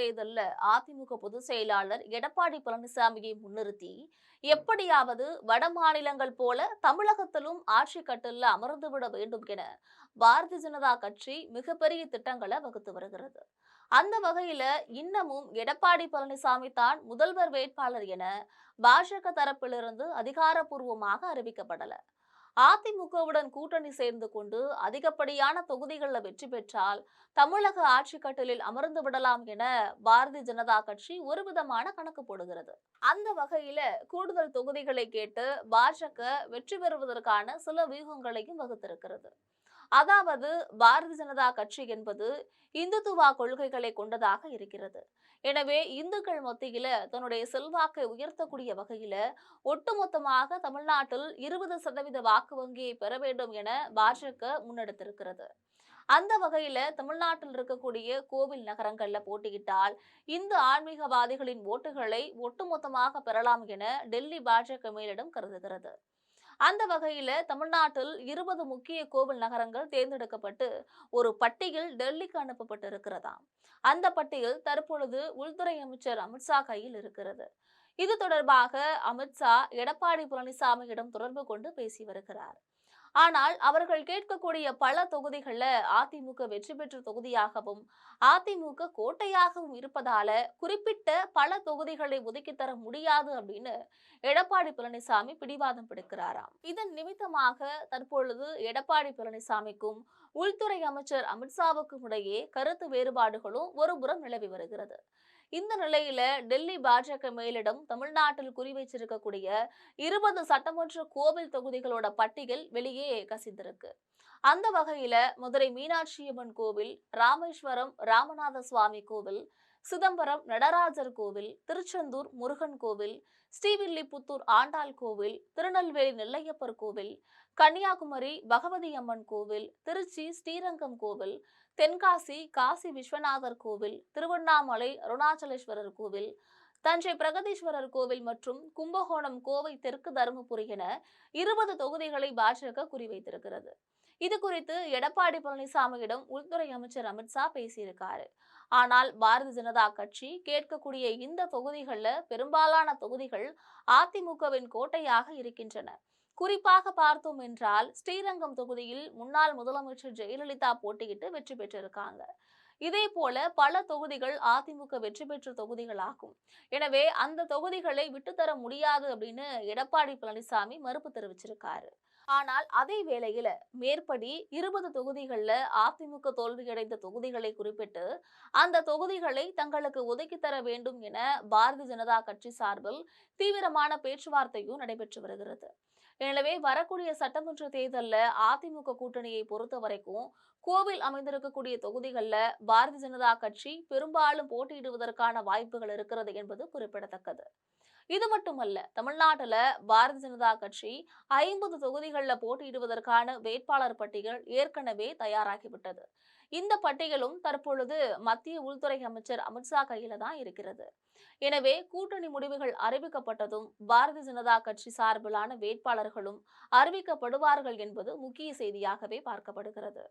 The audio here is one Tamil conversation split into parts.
தேர்தலில் அதிமுக பொதுச் செயலாளர் எடப்பாடி பழனிசாமியை முன்னிறுத்தி எப்படியாவது வட மாநிலங்கள் போல தமிழகத்திலும் ஆட்சி கட்டில் அமர்ந்துவிட வேண்டும் என பாரதிய ஜனதா கட்சி மிகப்பெரிய திட்டங்களை வகுத்து வருகிறது. அந்த வகையில இன்னமும் எடப்பாடி பழனிசாமி தான் முதல்வர் வேட்பாளர் என பாஜக தரப்பிலிருந்து அதிகாரப்பூர்வமாக அறிவிக்கப்படல. அதிமுகவுடன் கூட்டணி சேர்ந்து கொண்டு அதிகப்படியான தொகுதிகளில் வெற்றி பெற்றால் தமிழக ஆட்சி கட்டிலில் அமர்ந்து விடலாம் என பாரதிய ஜனதா கட்சி ஒருவிதமான கணக்கு போடுகிறது. அந்த வகையில கூடுதல் தொகுதிகளை கேட்டு பாஜக வெற்றி பெறுவதற்கான சில வியூகங்களையும் வகுத்திருக்கிறது. அதாவது பாரதிய ஜனதா கட்சி என்பது இந்துத்துவா கொள்கைகளை கொண்டதாக இருக்கிறது. எனவே இந்துக்கள் மத்தியில தன்னுடைய செல்வாக்கை உயர்த்தக்கூடிய வகையில ஒட்டுமொத்தமாக தமிழ்நாட்டில் 20% வாக்கு வங்கியை பெற வேண்டும் என பாஜக முன்னெடுத்திருக்கிறது. அந்த வகையில தமிழ்நாட்டில் இருக்கக்கூடிய கோவில் நகரங்கள்ல போட்டியிட்டால் இந்து ஆன்மீகவாதிகளின் ஓட்டுகளை ஒட்டுமொத்தமாக பெறலாம் என டெல்லி பாஜக மேலிடம் கருதுகிறது. அந்த வகையில தமிழ்நாட்டில் 20 முக்கிய கோவில் நகரங்கள் தேர்ந்தெடுக்கப்பட்டு ஒரு பட்டியல் டெல்லிக்கு அனுப்பப்பட்டு இருக்கிறதாம். அந்த பட்டியல் தற்பொழுது உள்துறை அமைச்சர் அமித்ஷா கையில் இருக்கிறது. இது தொடர்பாக அமித்ஷா எடப்பாடி பழனிசாமியிடம் தொடர்பு கொண்டு பேசி வருகிறார். ஆனால் அவர்கள் கேட்கக்கூடிய பல தொகுதிகள்ல அதிமுக வெற்றி பெற்ற தொகுதியாகவும் அதிமுக கோட்டையாகவும் இருப்பதால குறிப்பிட்ட பல தொகுதிகளை ஒதுக்கி தர முடியாது அப்படின்னு எடப்பாடி பழனிசாமி பிடிவாதம் பிடிக்கிறாராம். இதன் நிமித்தமாக தற்பொழுது எடப்பாடி பழனிசாமிக்கும் உள்துறை அமைச்சர் அமித்ஷாவுக்கும் இடையே கருத்து வேறுபாடுகளும் ஒருபுறம் நிலவி வருகிறது. இந்த நிலையில டெல்லி பாஜக மேலிடம் தமிழ்நாட்டில் குறிவைச்சிருக்கக்கூடிய 20 சட்டமன்ற கோவில் தொகுதிகளோட பட்டியல் வெளியே கசிந்திருக்கு. அந்த வகையில மதுரை மீனாட்சி அம்மன் கோவில், ராமேஸ்வரம் ராமநாத சுவாமி கோவில், சிதம்பரம் நடராஜர் கோவில், திருச்செந்தூர் முருகன் கோவில், ஸ்ரீவில்லிபுத்தூர் ஆண்டாள் கோவில், திருநெல்வேலி நெல்லையப்பர் கோவில், கன்னியாகுமரி பகவதி அம்மன் கோவில், திருச்சி ஸ்ரீரங்கம் கோவில், தென்காசி காசி விஸ்வநாதர் கோவில், திருவண்ணாமலை அருணாச்சலேஸ்வரர் கோவில், தஞ்சை பிரகதீஸ்வரர் கோவில் மற்றும் கும்பகோணம் கோவை தெற்கு தருமபுரி என 20 தொகுதிகளை பாஜக குறிவைத்திருக்கிறது. இது குறித்து எடப்பாடி பழனிசாமியிடம் உள்துறை அமைச்சர் அமித்ஷா பேசியிருக்காரு. ஆனால் பாரதிய ஜனதா கட்சி கேட்கக்கூடிய இந்த தொகுதிகளில் பெரும்பாலான தொகுதிகள் அதிமுகவின் கோட்டையாக இருக்கின்றன. குறிப்பாக பார்த்தோம் என்றால் ஸ்ரீரங்கம் தொகுதியில் முன்னாள் முதலமைச்சர் ஜெயலலிதா போட்டியிட்டு வெற்றி பெற்றிருக்காங்க. இதே போல பல தொகுதிகள் அதிமுக வெற்றி பெற்ற தொகுதிகளாகும். எனவே அந்த தொகுதிகளை விட்டுத்தர முடியாது அப்படின்னு எடப்பாடி பழனிசாமி மறுப்பு தெரிவிச்சிருக்காரு. ஆனால் அதே வேளையில மேற்படி 20 தொகுதிகளில் அதிமுக தோல்வியடைந்த தொகுதிகளை குறிப்பிட்டு அந்த தொகுதிகளை தங்களுக்கு ஒதுக்கி தர வேண்டும் என பாரதிய ஜனதா கட்சி சார்பில் தீவிரமான பேச்சுவார்த்தையும் நடைபெற்று வருகிறது. எனவே வரக்கூடிய சட்டமன்ற தேர்தலில் அதிமுக கூட்டணியை பொறுத்த வரைக்கும் கோவில் அமைந்திருக்கக்கூடிய தொகுதிகளில் பாரதிய ஜனதா கட்சி பெரும்பாலும் போட்டியிடுவதற்கான வாய்ப்புகள் இருக்கிறது என்பது குறிப்பிடத்தக்கது. இது மட்டுமல்ல, தமிழ்நாட்டில் பாரதிய ஜனதா கட்சி 50 தொகுதிகளில் போட்டியிடுவதற்கான வேட்பாளர் பட்டியல் ஏற்கனவே தயாராகிவிட்டது. இந்த பட்டியலும் தற்பொழுது மத்திய உள்துறை அமைச்சர் அமித்ஷா கையில தான் இருக்கிறது. எனவே கூட்டணி முடிவுகள் அறிவிக்கப்பட்டதும் பாரதிய ஜனதா கட்சி சார்பிலான வேட்பாளர்களும் அறிவிக்கப்படுவார்கள் என்பது முக்கிய செய்தியாகவே பார்க்கப்படுகிறது.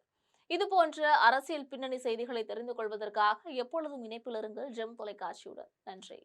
இதுபோன்ற அரசியல் பின்னணி செய்திகளை தெரிந்து கொள்வதற்காக எப்பொழுதும் இணைப்பில் இருங்கள் ஜெம் தொலைக்காட்சியுடன். நன்றி.